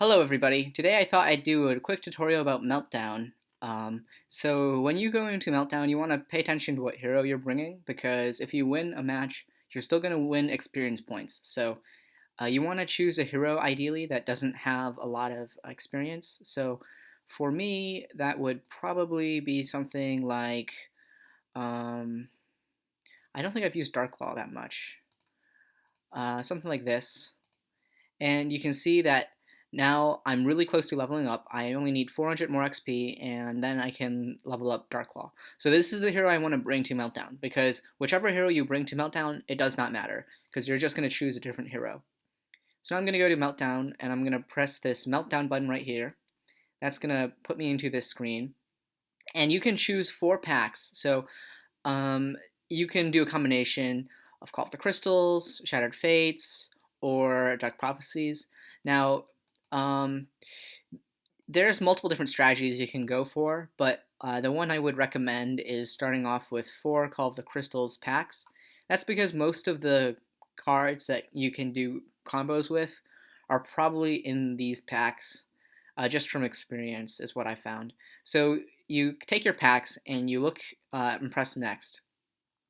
Hello everybody. Today I thought I'd do a quick tutorial about Meltdown. So when you go into Meltdown, you want to pay attention to what hero you're bringing because if you win a match, you're still going to win experience points. So you want to choose a hero ideally that doesn't have a lot of experience. So for me, that would probably be something like um, I don't think I've used Dark Claw that much. Something like this. And you can see that now I'm really close to leveling up. I only need 400 more XP, and then I can level up Darklaw. So this is the hero I want to bring to Meltdown, because whichever hero you bring to Meltdown, it does not matter, because you're just going to choose a different hero. So I'm going to go to Meltdown, and I'm going to press this Meltdown button right here. That's going to put me into this screen. And you can choose 4 packs. So um, you can do a combination of Call of the Crystals, Shattered Fates, or Dark Prophecies. Now, um, there's multiple different strategies you can go for, but the one I would recommend is starting off with 4 Call of the Crystals packs. That's because most of the cards that you can do combos with are probably in these packs, just from experience, is what I found. So you take your packs and you look and press next,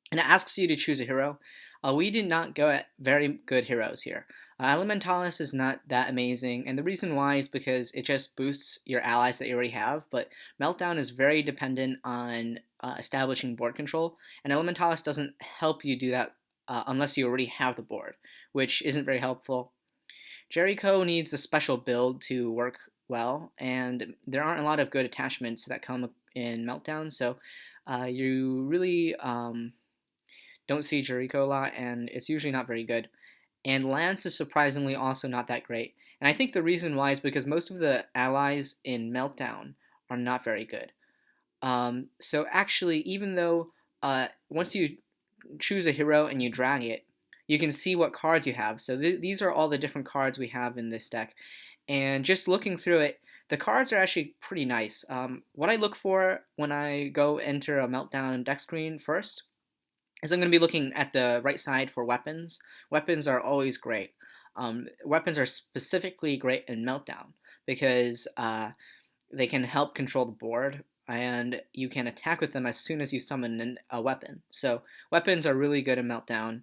and it asks you to choose a hero. We did not go at very good heroes here. Elementalis is not that amazing, and the reason why is because it just boosts your allies that you already have, but Meltdown is very dependent on establishing board control, and Elementalis doesn't help you do that unless you already have the board, which isn't very helpful. Jericho needs a special build to work well, and there aren't a lot of good attachments that come in Meltdown, so you really don't see Jericho a lot, and it's usually not very good. And Lance is surprisingly also not that great. And I think the reason why is because most of the allies in Meltdown are not very good. So actually, even though once you choose a hero and you drag it, you can see what cards you have. So these are all the different cards we have in this deck. And just looking through it, the cards are actually pretty nice. What I look for when I go enter a Meltdown deck screen first is I'm going to be looking at the right side for weapons. Weapons are always great. Weapons are specifically great in Meltdown because they can help control the board, and you can attack with them as soon as you summon a weapon. So weapons are really good in Meltdown.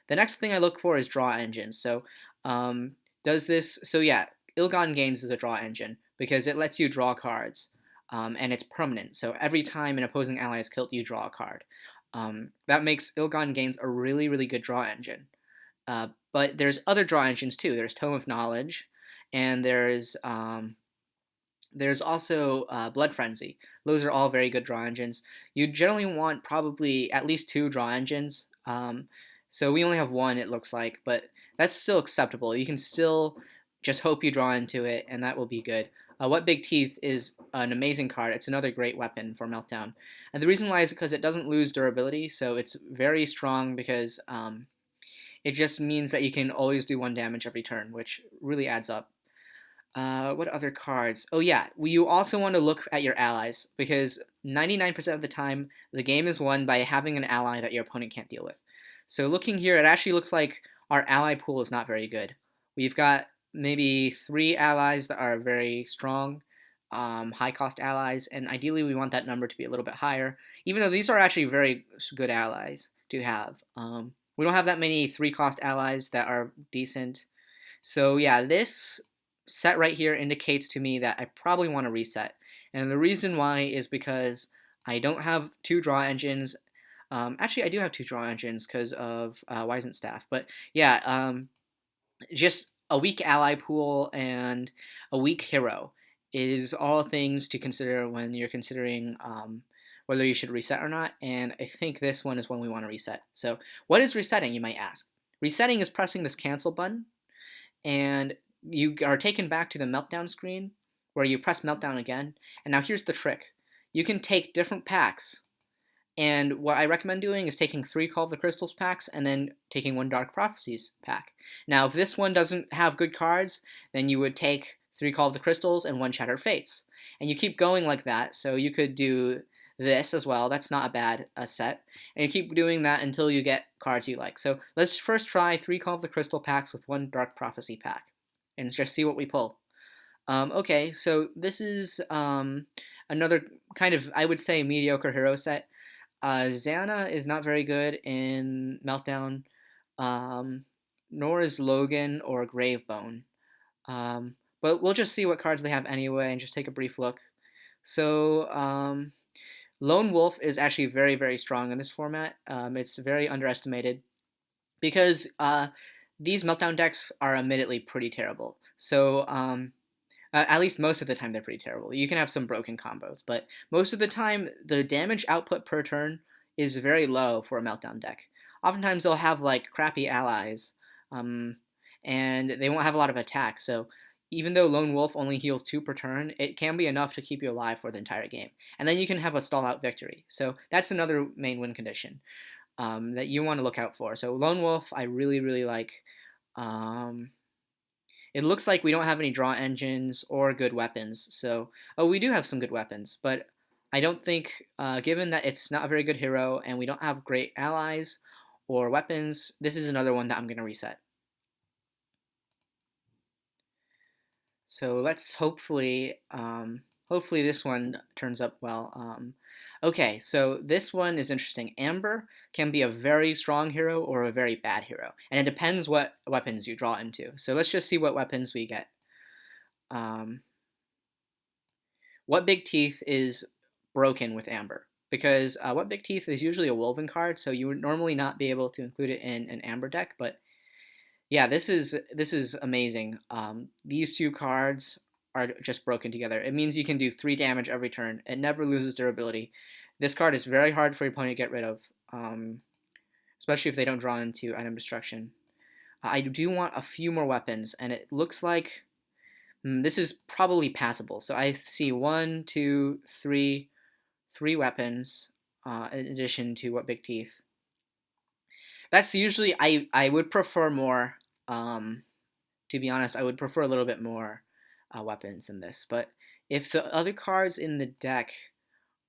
The next thing I look for is draw engines. So does this? So yeah, Ilgon Games is a draw engine because it lets you draw cards, and it's permanent. So every time an opposing ally is killed, you draw a card. That makes Ilgon Games a really, really good draw engine. But there's other draw engines too. There's Tome of Knowledge, and there's also Blood Frenzy. Those are all very good draw engines. You generally want probably at least 2 draw engines. So we only have one, it looks like, but that's still acceptable. You can still just hope you draw into it, and that will be good. What Big Teeth is an amazing card. It's another great weapon for Meltdown. And the reason why is because it doesn't lose durability, so it's very strong because it just means that you can always do 1 damage every turn, which really adds up. What other cards? Oh yeah, you also want to look at your allies because 99% of the time the game is won by having an ally that your opponent can't deal with. So looking here, it actually looks like our ally pool is not very good. We've got maybe 3 allies that are very strong, high cost allies, and ideally we want that number to be a little bit higher, even though these are actually very good allies to have. We don't have that many 3 cost allies that are decent. So yeah, this set right here indicates to me that I probably want to reset. And the reason why is because I don't have 2 draw engines. Actually, I do have 2 draw engines because of Wisent Staff. But yeah, just a weak ally pool and a weak hero is all things to consider when you're considering whether you should reset or not. And I think this one is one we want to reset. So what is resetting, you might ask? Resetting is pressing this cancel button, and you are taken back to the Meltdown screen where you press Meltdown again. And now here's the trick. You can take different packs, and what I recommend doing is taking 3 Call of the Crystals packs and then taking 1 Dark Prophecies pack. Now, if this one doesn't have good cards, then you would take 3 Call of the Crystals and 1 Shattered Fates. And you keep going like that, so you could do this as well. That's not a bad set. And you keep doing that until you get cards you like. So let's first try 3 Call of the Crystal packs with 1 Dark Prophecy pack and just see what we pull. Okay, so this is another kind of, I would say, mediocre hero set. Xana is not very good in Meltdown, um, nor is Logan or Gravebone. But we'll just see what cards they have anyway and just take a brief look. So, Lone Wolf is actually very, very strong in this format. It's very underestimated because these Meltdown decks are admittedly pretty terrible. So, at least most of the time, they're pretty terrible. You can have some broken combos, but most of the time, the damage output per turn is very low for a Meltdown deck. Oftentimes, they'll have like crappy allies, um, and they won't have a lot of attack. So, even though Lone Wolf only heals 2 per turn, it can be enough to keep you alive for the entire game. And then you can have a stall out victory. So, that's another main win condition that you want to look out for. So, Lone Wolf, I really, really like. Um, it looks like we don't have any draw engines or good weapons. So, oh, we do have some good weapons, but I don't think, given that it's not a very good hero and we don't have great allies or weapons, this is another one that I'm going to reset. So let's hopefully this one turns up well. Okay, so this one is interesting. Amber can be a very strong hero or a very bad hero, and it depends what weapons you draw into. So let's just see what weapons we get. Um, what Big Teeth is broken with Amber? Because What Big Teeth is usually a Woven card, so you would normally not be able to include it in an Amber deck, but yeah, this is amazing. These two cards are just broken together. It means you can do 3 damage every turn. It never loses durability. This card is very hard for your opponent to get rid of, um, especially if they don't draw into item destruction. I do want a few more weapons, and it looks like this is probably passable. So I see one, two, three weapons in addition to what Big Teeth. That's usually I would prefer more. Um, to be honest, I would prefer a little bit more weapons than this. But if the other cards in the deck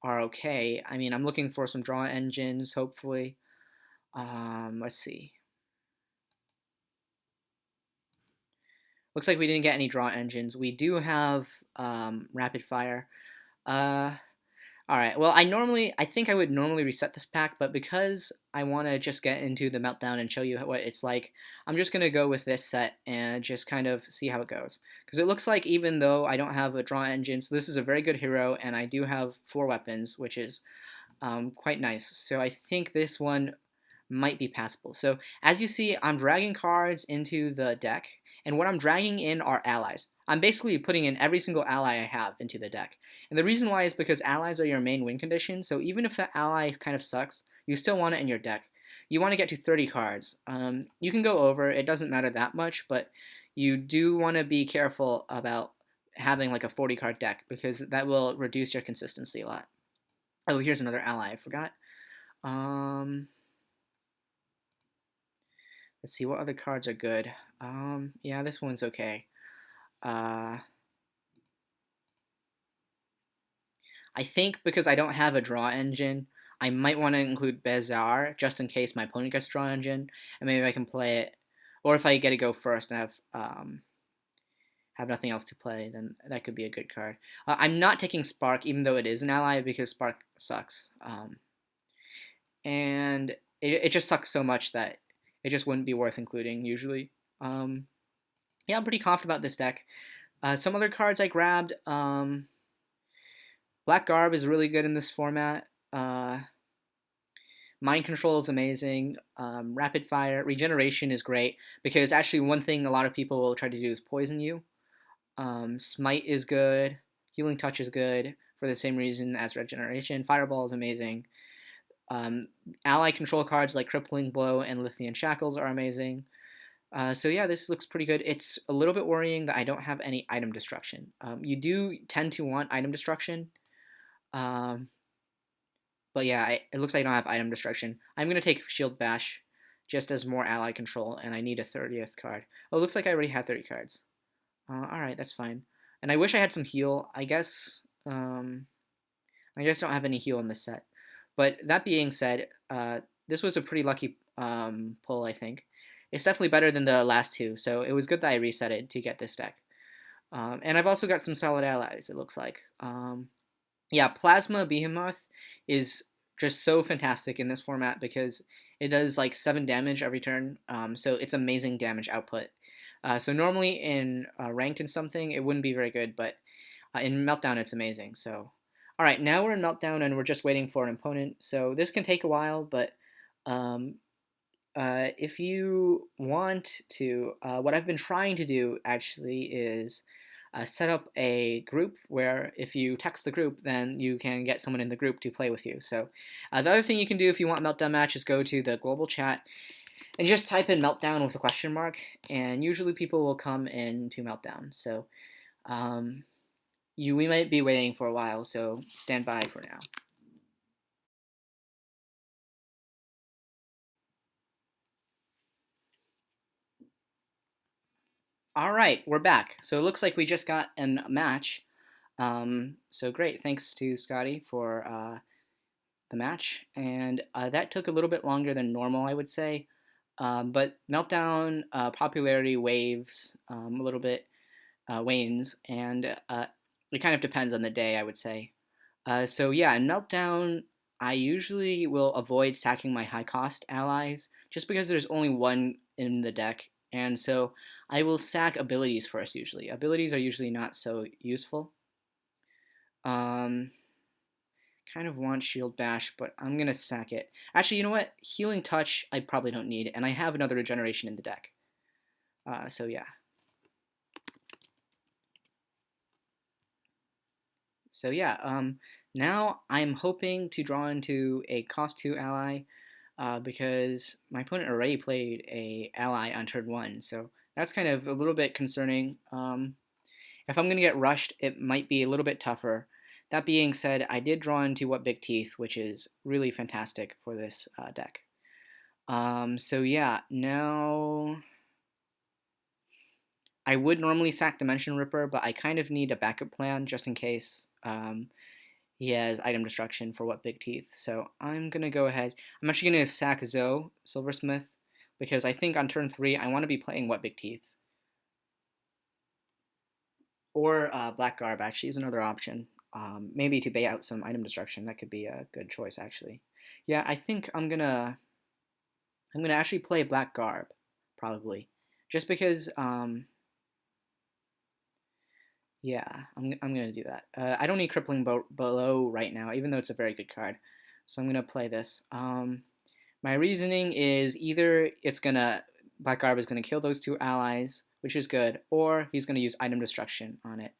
are okay, I mean, I'm looking for some draw engines, hopefully. Let's see. Looks like we didn't get any draw engines. We do have rapid fire. Uh, All right. Well, I think I would normally reset this pack, but because I want to just get into the meltdown and show you what it's like, I'm just gonna go with this set and just kind of see how it goes. Because it looks like even though I don't have a draw engine, so this is a very good hero, and I do have 4 weapons, which is quite nice. So I think this one might be passable. So as you see, I'm dragging cards into the deck, and what I'm dragging in are allies. I'm basically putting in every single ally I have into the deck. And the reason why is because allies are your main win condition, so even if the ally kind of sucks, you still want it in your deck. You want to get to 30 cards. You can go over, it doesn't matter that much, but you do want to be careful about having like a 40 card deck because that will reduce your consistency a lot. Oh, here's another ally, I forgot. Um, let's see, what other cards are good? Yeah, this one's okay. Uh, I think because I don't have a draw engine, I might want to include Bezar just in case my opponent gets draw engine, and maybe I can play it. Or if I get to go first and have nothing else to play, then that could be a good card. I'm not taking Spark, even though it is an ally, because Spark sucks. And it just sucks so much that it just wouldn't be worth including usually. Um, yeah, I'm pretty confident about this deck. Some other cards I grabbed. Black Garb is really good in this format. Mind Control is amazing. Rapid Fire. Regeneration is great because actually one thing a lot of people will try to do is poison you. Smite is good. Healing Touch is good for the same reason as Regeneration. Fireball is amazing. Ally control cards like Crippling Blow and Lithian Shackles are amazing. So yeah, this looks pretty good. It's a little bit worrying that I don't have any item destruction. You do tend to want item destruction, um, but yeah, it looks like I don't have item destruction. I'm gonna take Shield Bash just as more ally control, and I need a 30th card. Oh, it looks like I already have 30 cards. All right, that's fine. And I wish I had some heal. I just don't have any heal in this set. But that being said, this was a pretty lucky pull, I think. It's definitely better than the last two, so it was good that I reset it to get this deck. And I've also got some solid allies, it looks like. Yeah, Plasma Behemoth is just so fantastic in this format because it does like 7 damage every turn, so it's amazing damage output. So normally in ranked and something, it wouldn't be very good, but in Meltdown, it's amazing. So, all right, now we're in Meltdown and we're just waiting for an opponent. So this can take a while, but um, if you want to, what I've been trying to do actually is set up a group where if you text the group, then you can get someone in the group to play with you. So the other thing you can do if you want Meltdown Match is go to the global chat and just type in Meltdown with a question mark, and usually people will come into Meltdown. So um, we might be waiting for a while, so stand by for now. All right, we're back. So it looks like we just got a match. So great, thanks to Scotty for the match, and that took a little bit longer than normal, I would say. But Meltdown popularity waves a little bit, wanes, and it kind of depends on the day, I would say. So yeah, in Meltdown, I usually will avoid sacking my high cost allies just because there's only one in the deck, and so I will sack abilities first usually. Abilities are usually not so useful. Um, Kind of want Shield Bash, but I'm gonna sack it. Actually, you know what? Healing Touch I probably don't need, and I have another regeneration in the deck. So yeah. So yeah, now I'm hoping to draw into a cost 2 ally because my opponent already played a ally on turn 1, so that's kind of a little bit concerning. If I'm going to get rushed, it might be a little bit tougher. That being said, I did draw into What Big Teeth, which is really fantastic for this deck. So yeah, now I would normally sack Dimension Ripper, but I kind of need a backup plan just in case. He has item destruction for What Big Teeth. So I'm going to go ahead. I'm actually going to sack Zoe, Silversmith, because I think on turn 3 I want to be playing What Big Teeth. Or Black Garb actually is another option. Maybe to bait out some item destruction. That could be a good choice actually. Yeah, I think I'm gonna actually play Black Garb, probably. Just because yeah, I'm gonna do that. I don't need Crippling Blow right now, even though it's a very good card. So I'm gonna play this. My reasoning is either it's gonna Black Garb is gonna kill those 2 allies, which is good, or he's gonna use item destruction on it.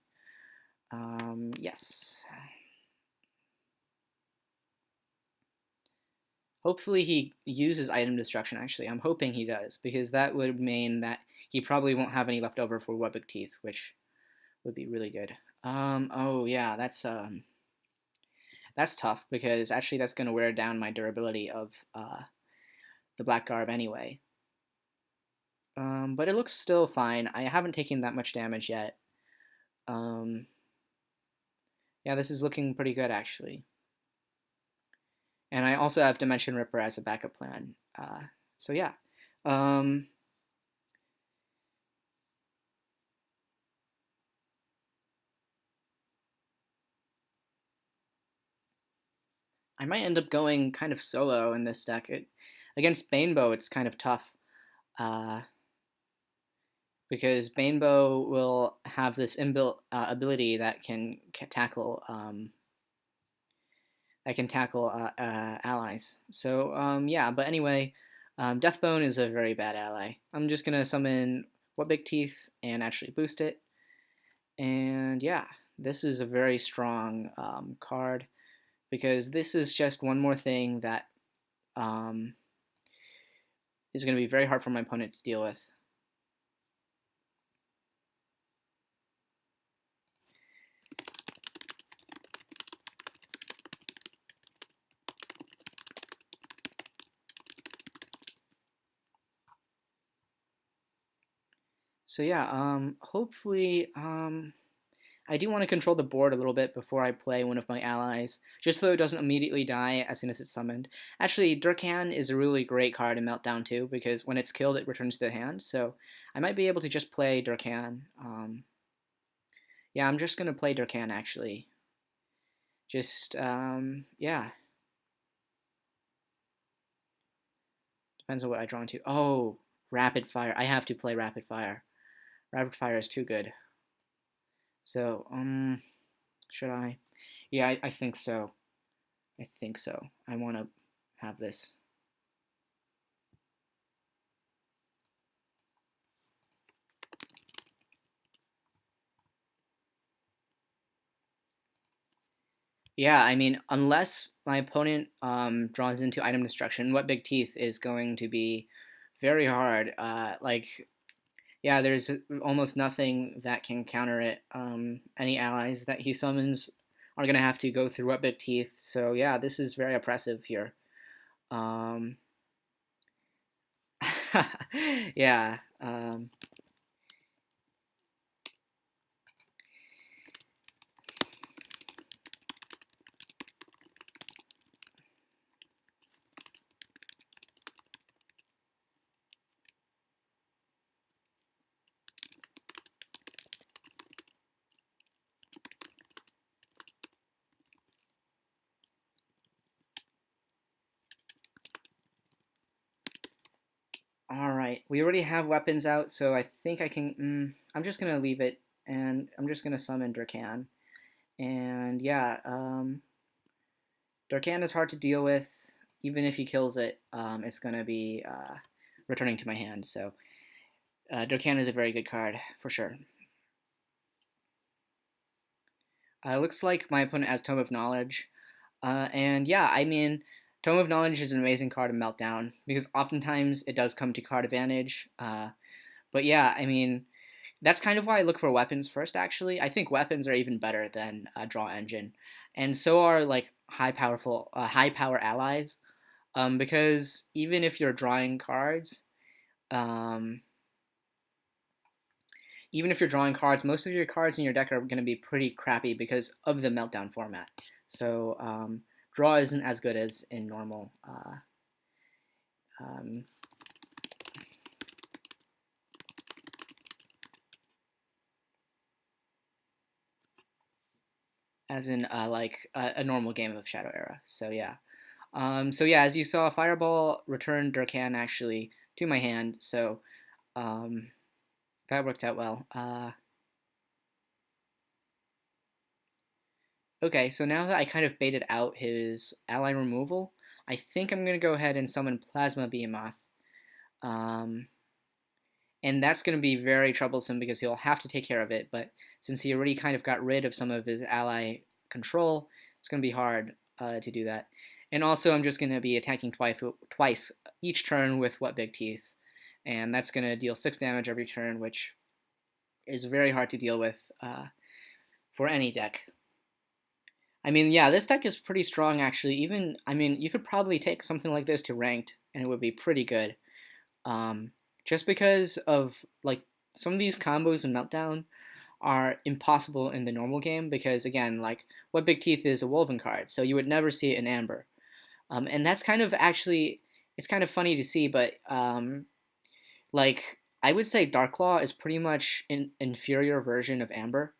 Yes. Hopefully he uses item destruction. Actually, I'm hoping he does because that would mean that he probably won't have any left over for Webbick Teeth, which would be really good. Oh yeah, that's tough because actually that's going to wear down my durability of the Black Garb anyway. But it looks still fine. I haven't taken that much damage yet. Um, yeah, this is looking pretty good actually. And I also have Dimension Ripper as a backup plan. So yeah. Um, I might end up going kind of solo in this deck. Against Banebow, it's kind of tough uh, because Banebow will have this inbuilt ability that can tackle allies. So yeah, but anyway, Deathbone is a very bad ally. I'm just gonna summon What Big Teeth and actually boost it, and yeah, this is a very strong card because this is just one more thing that um, is going to be very hard for my opponent to deal with. So yeah, hopefully, I do want to control the board a little bit before I play one of my allies, just so it doesn't immediately die as soon as it's summoned. Actually, Durkan is a really great card in Meltdown too, because when it's killed, it returns to the hand, so I might be able to just play Durkan. Yeah, I'm just gonna play Durkan actually. Just yeah, depends on what I draw into. Oh, rapid fire. I have to play rapid fire. Rapid fire is too good. So should I? Yeah, I think so. I think so. I want to have this. Yeah, I mean, unless my opponent draws into item destruction, what big teeth is going to be very hard. Yeah, there's almost nothing that can counter it. Any allies that he summons are gonna have to go through what big teeth. So yeah, this is very oppressive here. Um, yeah. All right, we already have weapons out, so I think I can. I'm just gonna leave it, and I'm just gonna summon Durkan. And yeah, Darkan is hard to deal with. Even if he kills it, it's going to be returning to my hand. So Darkan is a very good card for sure. Looks like my opponent has Tome of Knowledge. And yeah, I mean, Tome of Knowledge is an amazing card in Meltdown because oftentimes it does come to card advantage. But yeah, I mean, that's kind of why I look for weapons first, actually. I think weapons are even better than Draw Engine. And so are like high power allies. Because even if you're drawing cards, um, most of your cards in your deck are going to be pretty crappy because of the Meltdown format. So draw isn't as good as in normal. Um, as in a normal game of Shadow Era. So yeah. So yeah, as you saw, Fireball returned Durkan actually to my hand. So um, that worked out well. Okay, so now that I kind of baited out his ally removal, I think I'm going to go ahead and summon Plasma Behemoth. Um, and that's going to be very troublesome because he'll have to take care of it, but since he already kind of got rid of some of his ally control, it's going to be hard to do that. And also, I'm just going to be attacking twice each turn with What Big Teeth, and that's going to deal 6 damage every turn, which is very hard to deal with for any deck. I mean, yeah, this deck is pretty strong actually. Even, I mean, you could probably take something like this to ranked, and it would be pretty good. Um, just because of like some of these combos in Meltdown are impossible in the normal game because again, like what Big Teeth is a Woven card, so you would never see it in Amber. And that's kind of actually it's kind of funny to see, but like I would say Darklaw is pretty much an inferior version of Amber.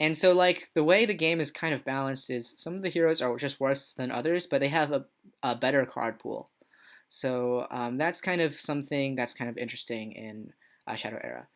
And so, like, the way the game is kind of balanced is some of the heroes are just worse than others, but they have a better card pool. So that's kind of something that's kind of interesting in Shadow Era.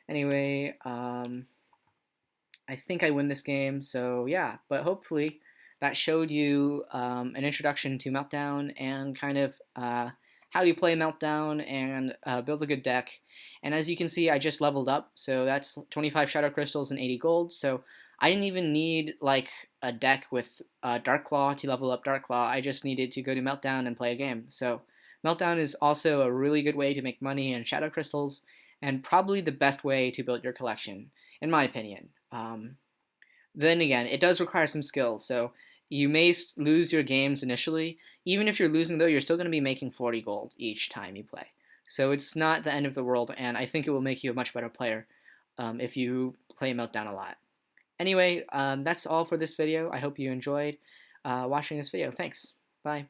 Anyway, I think I win this game, so yeah, but hopefully that showed you an introduction to Meltdown and kind of how do you play Meltdown and build a good deck. And as you can see, I just leveled up, so that's 25 Shadow Crystals and 80 gold, so I didn't even need like a deck with Dark Claw to level up Dark Claw. I just needed to go to Meltdown and play a game. So Meltdown is also a really good way to make money in Shadow Crystals, and probably the best way to build your collection, in my opinion. Then again, it does require some skill, so you may lose your games initially. Even if you're losing, though, you're still going to be making 40 gold each time you play. So it's not the end of the world, and I think it will make you a much better player if you play Meltdown a lot. Anyway, that's all for this video. I hope you enjoyed watching this video. Thanks. Bye.